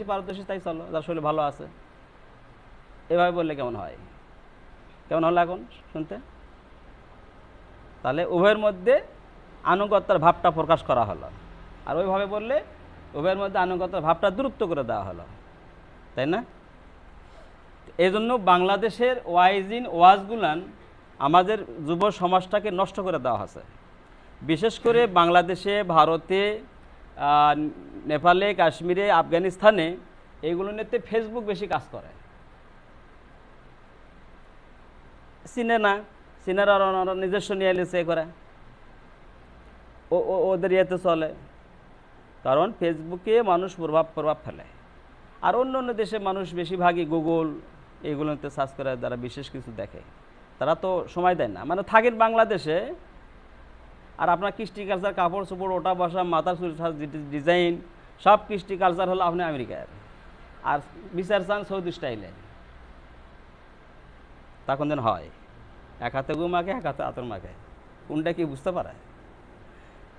বেশি পারদর্শী তাই চলো, যার শরীর ভালো আছে। এভাবে বললে কেমন হয়? কেমন হলো এখন শুনতে? তাহলে উভয়ের মধ্যে আনুগত্যের ভাবটা প্রকাশ করা হলো, আর ওইভাবে বললে উভয়ের মধ্যে আনুগত্যের ভাবটা দূরত্ব করে দেওয়া হলো, তাই না? এই জন্য বাংলাদেশের ওয়াইজিন ওয়াজগুলান আমাদের যুব সমাজটাকে নষ্ট করে দেওয়া হয়েছে। বিশেষ করে বাংলাদেশে, ভারতে, নেপালে, কাশ্মীরে, আফগানিস্তানে এইগুলো নিয়ে ফেসবুক বেশি কাজ করে। চিনে না, চিনার নিজস্ব নিয়ে এসে করে ওদের ইয়েতে চলে, কারণ ফেসবুকে মানুষ প্রভাব ফেলে। আর অন্য অন্য দেশে মানুষ বেশিরভাগই গুগল এইগুলোতে সার্চ করে যারা বিশেষ কিছু দেখে, তারা তো সময় দেয় না। মানে থাকেন বাংলাদেশে, আর আপনার কৃষ্টি কালচার, কাপড় চোপড়, ওটা বসা, মাথার চুল ডিজাইন, সব কৃষ্টি কালচার হলো আপনি আমেরিকার, আর বিচার চান সৌদি স্টাইলে। তখন যেন হয় এক হাতে গু মাখে, এক হাতে আতর মাখে, কোনটা কি বুঝতে পারে?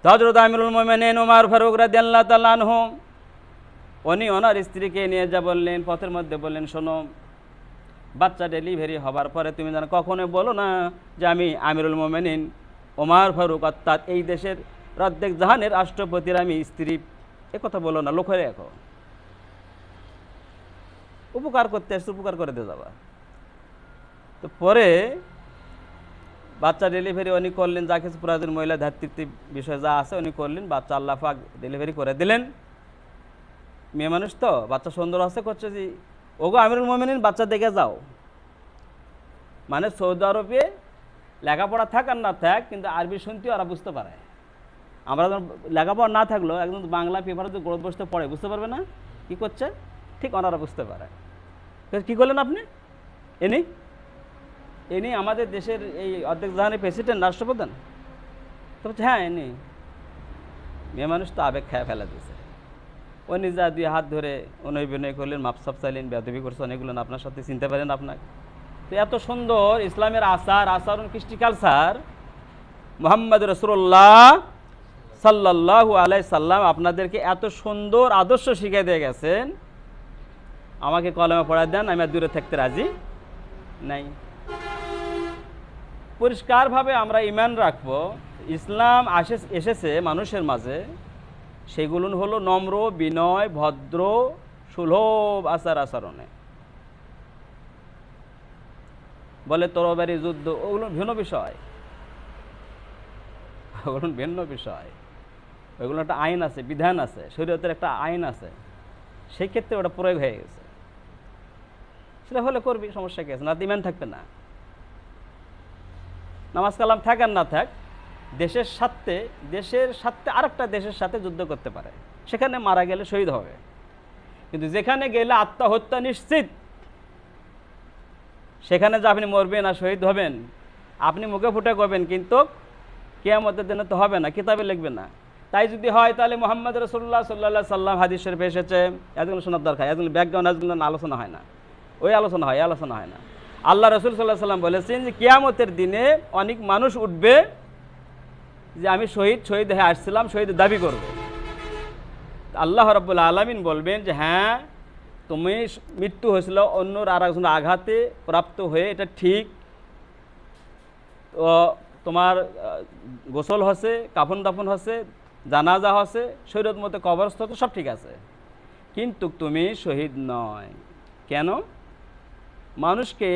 হযরত আমিরুল মুমিনিন ওমর ফারুক রাদিয়াল্লাহু তাআলা আনহু উনি ওনার স্ত্রীকে নিয়ে যা বললেন, পথের মধ্যে বললেন, শোনো, বাচ্চা ডেলিভারি হবার পরে তুমি যেন কখনো বলো না যে আমি আমিরুল মুমিনিন ওমর ফারুক, অর্থাৎ এই দেশের অর্ধেক জাহানের রাষ্ট্রপতির আমি স্ত্রী, এ কথা বলো না। লোক হয়ে রাখো, উপকার করতে আসছে, উপকার করে দিয়ে যাবা। তো পরে বাচ্চা ডেলিভারি উনি করলেন, যা কিছু প্রয়োজন মহিলা ধাত্রীর বিষয় যা আছে উনি করলেন, বাচ্চা আল্লাহ পাক ডেলিভারি করে দিলেন। মেয়ে মানুষ তো, বাচ্চা সুন্দর আছে, করছে যে ওগো আমিরুল মুমিনিন বাচ্চা দেখে যাও। মানে সৌদি আরবে লেখাপড়া থাক আর না থাক, কিন্তু আরবি শুনতেও ওরা বুঝতে পারে। আমরা যখন লেখাপড়া না থাকলেও একদম বাংলা পেপারে যে গড় বসতে পড়ে, বুঝতে পারবে না কি করছে, ঠিক ওনারা বুঝতে পারে। কী করলেন আপনি? ইনি আমাদের দেশের এই অর্ধেক জাহানের প্রেসিডেন্ট, রাষ্ট্রপ্রধান। তো বলছে হ্যাঁ ইনি। মেয়ে মানুষ তো আবেগ খেয়ে ফেলা দিয়েছে। ও নিজা দুই হাত ধরে অনয় বিনয় করলেন, মাপসাপ চাইলেন, বেয়াদবি করছেন, এগুলো আপনার সাথে চিনতে পারেন আপনাকে। তো এত সুন্দর ইসলামের আচরণ, কৃষ্টি কালচার মুহাম্মদ রাসূলুল্লাহ সাল্লাল্লাহু আলাইহি সাল্লাম আপনাদেরকে এত সুন্দর আদর্শ শিখিয়ে দিয়ে গেছেন, আমাকে কলমে পড়া দেন, আমি আর দূরে থাকতে রাজি নাই। পরিষ্কারভাবে আমরা ঈমান রাখবো, ইসলাম এসেছে মানুষের মাঝে, সেগুলো হলো নম্র, বিনয়, ভদ্র, সুলভ আচরণে। বলে তরবারি যুদ্ধ, ওগুলো ভিন্ন বিষয়, ওগুলো ভিন্ন বিষয়। ওইগুলো একটা আইন আছে, বিধান আছে, শরীয়তের একটা আইন আছে, সেই ক্ষেত্রে ওটা প্রয়োগ হয়ে গেছে। সেটা হলে করবি, সমস্যা কি আছে? না ঈমান থাকবে না, নামাজ কালাম থাক আর না থাক, দেশের সাথে আরেকটা দেশের সাথে যুদ্ধ করতে পারে, সেখানে মারা গেলে শহীদ হবে। কিন্তু যেখানে গেলে আত্মহত্যা নিশ্চিত, সেখানে যে আপনি মরবেন আর শহীদ হবেন, আপনি মুখে ফুটে করবেন, কিন্তু কিয়ামতের দিনে তো হবে না, কিতাবে লিখবে না। তাই যদি হয় তাহলে মুহাম্মদ রাসূলুল্লাহ সাল্লাল্লাহু আলাইহি সাল্লাম হাদিস শরীফে এসেছে, এগুলো শোনার দরকার। এগুলো ব্যাকগ্রাউন্ড, এগুলো আলোচনা হয় না, ওই আলোচনা হয়, আলোচনা হয় না। আল্লাহ রাসূল সাল্লাল্লাহু আলাইহি সাল্লাম বলেছেন যে কিয়ামতের দিনে অনেক মানুষ উঠবে যে আমি শহীদ হয়ে আসছিলাম, শহীদ দাবি করবে। আল্লাহ রাব্বুল আলামিন বলবেন যে হ্যাঁ, তুমি মৃত্যু হয়েছিল অন্যর আর একজনের আঘাতে প্রাপ্ত হয়ে, এটা ঠিক, তো তোমার গোসল হচ্ছে, কাফন দাফন হচ্ছে, জানাজা হচ্ছে, শরীয়ত মতে কবরস্থ হচ্ছে, সব ঠিক আছে, কিন্তু তুমি শহীদ নয়। কেন? মানুষকে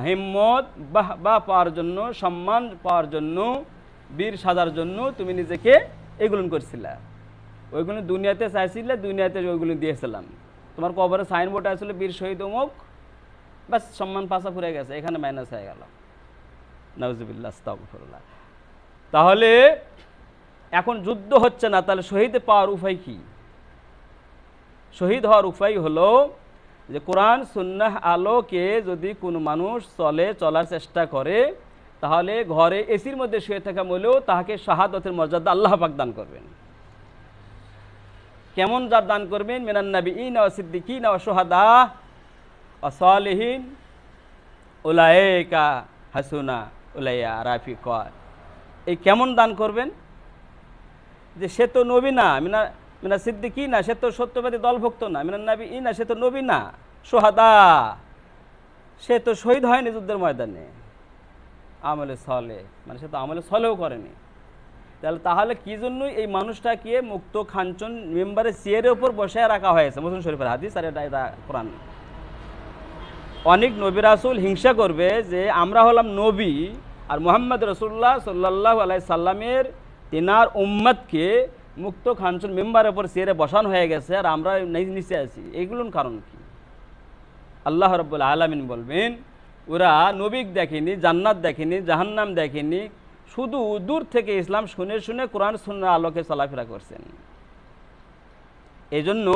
হিম্মত বা পাওয়ার জন্য, সম্মান পাওয়ার জন্য, বীর সাজার জন্য তুমি নিজেকে এগুলো করছিলা, ওইগুলো দুনিয়াতে চাইছিলে, দুনিয়াতে ওইগুলো দিয়েছিলাম। তোমার কবরে সাইনবোর্ড আসলে বীর শহীদ অমুক, ব্যাস সম্মান পাশা ফুরে গেছে, এখানে মাইনাস হয়ে গেল। নাউজুবিল্লাহ, আস্তাগফিরুল্লাহ। তাহলে এখন যুদ্ধ হচ্ছে না, তাহলে শহীদ পাওয়ার উপায় কি? শহীদ হওয়ার উপায় হলো যে কোরআন সুন্নাহ আলোকে যদি কোনো মানুষ চলার চেষ্টা করে, তাহলে ঘরে এসির মধ্যে শুয়ে থাকা মূলেও তাহাকে শাহাদাতের মর্যাদা আল্লাহ পাক দান করবেন। কেমন যার দান করবেন? মিনান নাবিয়িনা ওয়া সিদ্দিকিনা ওয়া শুহাদা ওয়া সালিহিন উলাইকা হাসুনা উলাইয়া রাফিকা। এই কেমন দান করবেন? যে সে তো নবী না, মিনা সিদ্দিকিনা, সে তো সত্যবাদী দলভুক্ত না। মিনান নাবিয়িনা, সে তো নবী না। শুহাদা, সে তো শহীদ হয়নি যুদ্ধের ময়দানে। আমলে সলে, মানে সে তো আমলে সলেও করেনি। তাহলে কি জন্যই এই মানুষটাকে মুক্ত খাঞ্চন মেম্বারের চেয়ারের উপর বসে রাখা হয়েছে? মুসলিম শরীফের হাদিস, আর এটা কোরআন। অনেক নবী রাসূল হিংসা করবে যে আমরা হলাম নবী, আর মুহাম্মদ রাসূলুল্লাহ সাল্লাল্লাহু আলাইহি সাল্লামের তিনার উম্মতকে মুক্ত খাঞ্চন মেম্বারের উপর চেয়ারে বসানো হয়ে গেছে, আর আমরা নিচে আছি। এগুলোর কারণ কি? আল্লাহ রাব্বুল আলামিন বলবেন, ওরা নবীক দেখেনি, জান্নাত দেখেনি, জাহান্নাম দেখেনি, শুধু দূর থেকে ইসলাম শুনে শুনে কোরআন সুন্নাহর আলোকে চলাফেরা করছেন। এই জন্য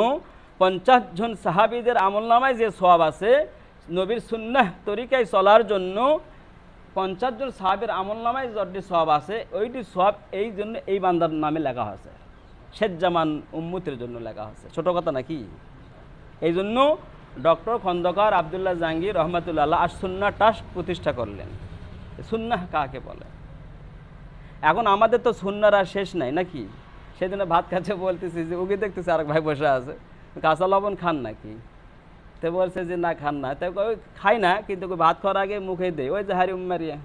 50 জন সাহাবীদের আমলনামায় যে সওয়াব আছে, নবীর সুন্নাহ তরিকায় চলার জন্য 50 জন সাহাবীর আমলনামায় যতটি সওয়াব আছে, ওইটি সওয়াব এই জন্য এই বান্দার নামে লেখা হয়েছে, শেষজামান উম্মতের জন্য লেখা হয়েছে। ছোট কথা নাকি? এই জন্য ডক্টর খন্দকার আব্দুল্লাহ জাহাঙ্গীর রহমাতুল্লাহ আল্লাহ সুন্নাহ ট্রাস্ট প্রতিষ্ঠা করলেন। সুন্নাহ কাকে বলে? এখন আমাদের তো সুন্নাহর আর শেষ নাই নাকি? সেদিন ভাত খাচ্ছে বলতেছি যে ওকে দেখতেছি আরেক ভাই বসে আছে, কাঁচা লবণ খান নাকি? তো বলছে যে না খান না। তাই খাই না, কিন্তু ভাত খাওয়ার আগে মুখে দেয়, ওই যে হারি উম্মারিয়া,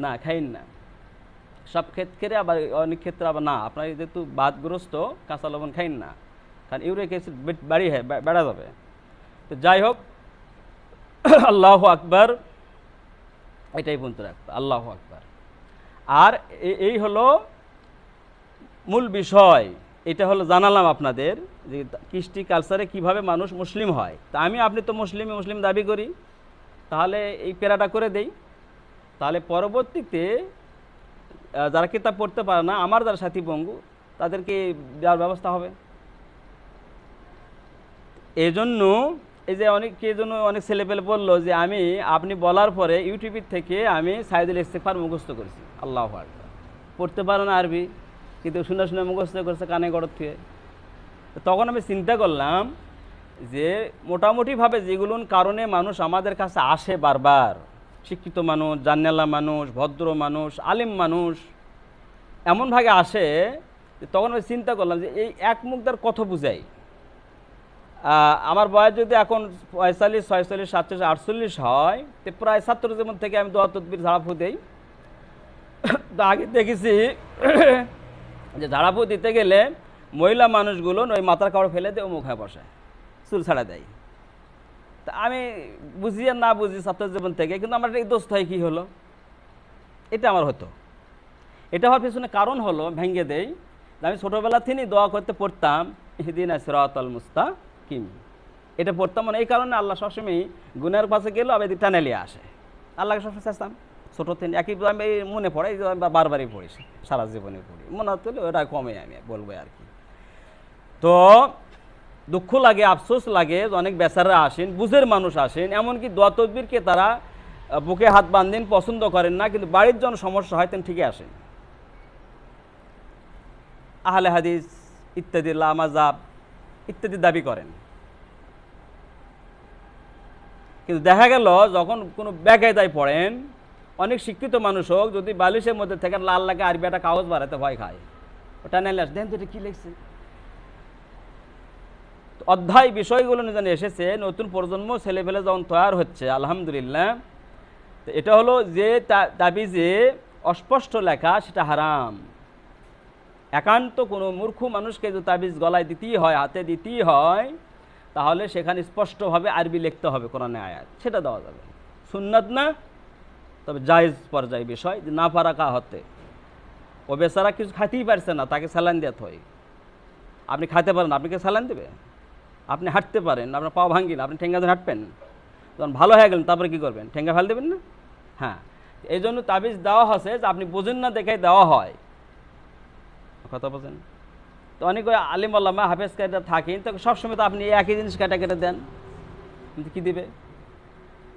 না খাইন না। সব ক্ষেত্রে আবার অনেক ক্ষেত্রে আবার না, আপনার যেহেতু বাতগ্রস্ত, কাঁচা লবণ খাইন না, কারণ ইউরিক অ্যাসিড বেড়া যাবে। তো যাই হোক, আল্লাহু আকবার, এটাই পর্যন্ত রাখবো, আল্লাহু আকবার। আর এই হলো মূল বিষয়। এটা হলো জানালাম আপনাদের যে কৃষ্টি কালচারে কিভাবে মানুষ মুসলিম হয়। তা আপনি তো মুসলিম দাবি করি, তাহলে এই প্যারাটা করে দেই, তাহলে পরবর্তীতে যারা কিতাব পড়তে পারে না, আমার যারা সাথী বঙ্গু, তাদেরকে দেওয়ার ব্যবস্থা হবে। এই জন্য এই যে অনেক ছেলেপেলে বললো যে আপনি বলার পরে ইউটিউবের থেকে আমি সাইদুল ইস্তেগফার মুখস্থ করেছি। আল্লাহু আকবার। পড়তে পারে না আরবি, কিন্তু শুনে শুনে মুখস্থ করছে কানে গড়ত থেকে। তখন আমি চিন্তা করলাম যে মোটামুটিভাবে যেগুলোর কারণে মানুষ আমাদের কাছে আসে বারবার, শিক্ষিত মানুষ, জান্নালা মানুষ, ভদ্র মানুষ, আলিম মানুষ, এমনভাবে আসে, তখন আমি চিন্তা করলাম যে এই এক মুখদার কত বুঝাই। আমার বয়স যদি এখন 45, 46, 47, 48 হয়, তো প্রায় ছাত্র জীবন থেকে আমি দোয়া তদবির ঝাড়াফু দেই। তো আগে দেখেছি যে ঝাড়াফু দিতে গেলে মহিলা মানুষগুলো ওই মাথার কাপড় ফেলে দিয়ে মুখে বসে, চুল ছাড়া দেয়। তা আমি বুঝি আর না বুঝি ছাত্র জীবন থেকে, কিন্তু আমার এই দোস্ত হয় কী হলো, এটা আমার হতো। এটা হওয়ার পিছনে কারণ হলো, ভেঙে দেই, আমি ছোটোবেলা থেকে দোয়া করতে পড়তাম, ইহদিনা সিরাতাল মুস্তাকিম, এটা পড়তাম। মানে এই কারণে আল্লাহ সবসময় গুনার পাশে গেলেও আমি টানে নিয়ে আসে, আল্লাহকে সবসময় চাইতাম। ছোটো থেকে একই আমি মনে পড়ে, বারবারই পড়িস, সারা জীবনে পড়ি, মনে হতে ওটা কমে আমি বলবো আর কি। তো দুঃখ লাগে, আফসোস লাগে, অনেক বেচারা আসেন, বুঝের মানুষ আসেন, এমনকি দোয়া তদবিরকে তারা বুকে হাত বাঁধেন, পছন্দ করেন না, কিন্তু বাড়ির জন্য সমস্যা হয় তেন ঠিকই আসেন। আহলে হাদিস ইত্যাদি, মাযহাব ইত্যাদি দাবি করেন, কিন্তু দেখা গেল যখন কোনো বেকায়দায় পড়েন, অনেক শিক্ষিত মানুষ হোক, যদি বালিশের মধ্যে থেকে লাল লাগে আরবি একটা কাগজ বাড়াতে ভয় খায়, ওটা নাইলে দেখেন তো এটা কী লিখছে। অধ্যায় বিষয়গুলো জানি এসেছে, নতুন প্রজন্ম ছেলেপেলে যখন তৈরি হচ্ছে, আলহামদুলিল্লাহ। তো এটা হলো যে তাবিজে অস্পষ্ট লেখা, সেটা হারাম। একান্ত কোনো মূর্খ মানুষকে যদি তাবিজ গলায় দিতেই হয়, হাতে দিতেই হয়, তাহলে সেখানে স্পষ্টভাবে আরবি লিখতে হবে, কোরআনে আয়াত, সেটা দেওয়া যাবে। সুন্নাত না, তবে জায়েজ পর্যায় বিষয়, যে না পারা কা হতে, ও বেচারা কিছু খাইতেই পারছে না, তাকে স্যালাইন দিতে হয়। আপনি খাইতে পারেন, আপনাকে স্যালাইন দেবে? আপনি হাঁটতে পারেন, আপনার পা ভাঙ্গি না, আপনি ঠেঙ্গা ধরে হাঁটবেন? যখন ভালো হয়ে গেলেন তারপরে কী করবেন? ঠেঙ্গা ফেল দেবেন না? হ্যাঁ, এই জন্য তাবিজ দেওয়া হচ্ছে যে আপনি বোঝেন না দেখে দেওয়া হয়, কথা বোঝেন তো। অনেক ওই আলিম আল্লামা হাফেজ কায়দা থাকেন, তো সবসময় তো আপনি একই জিনিস কেটে কেটে দেন, কিন্তু কী দিবে?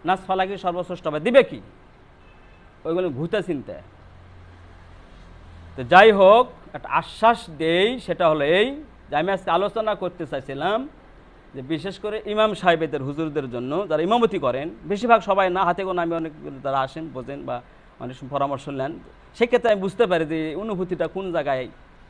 নাচ ফালাকি সর্বশ্রেষ্ঠ হবে, দিবে কি? ওইগুলো ভূতে চিন্তা। তো যাই হোক, একটা আশ্বাস দেই, সেটা হলো এই যে আমি আজকে আলোচনা করতে চাইছিলাম যে বিশেষ করে ইমাম সাহেবদের, হুজুরদের জন্য, যারা ইমামতি করেন, বেশিরভাগ সবাই না, হাতে কোনো, আমি অনেক যারা আসেন বোঝেন বা অনেক পরামর্শ নেন, সেক্ষেত্রে আমি বুঝতে পারি যে অনুভূতিটা কোন জায়গায়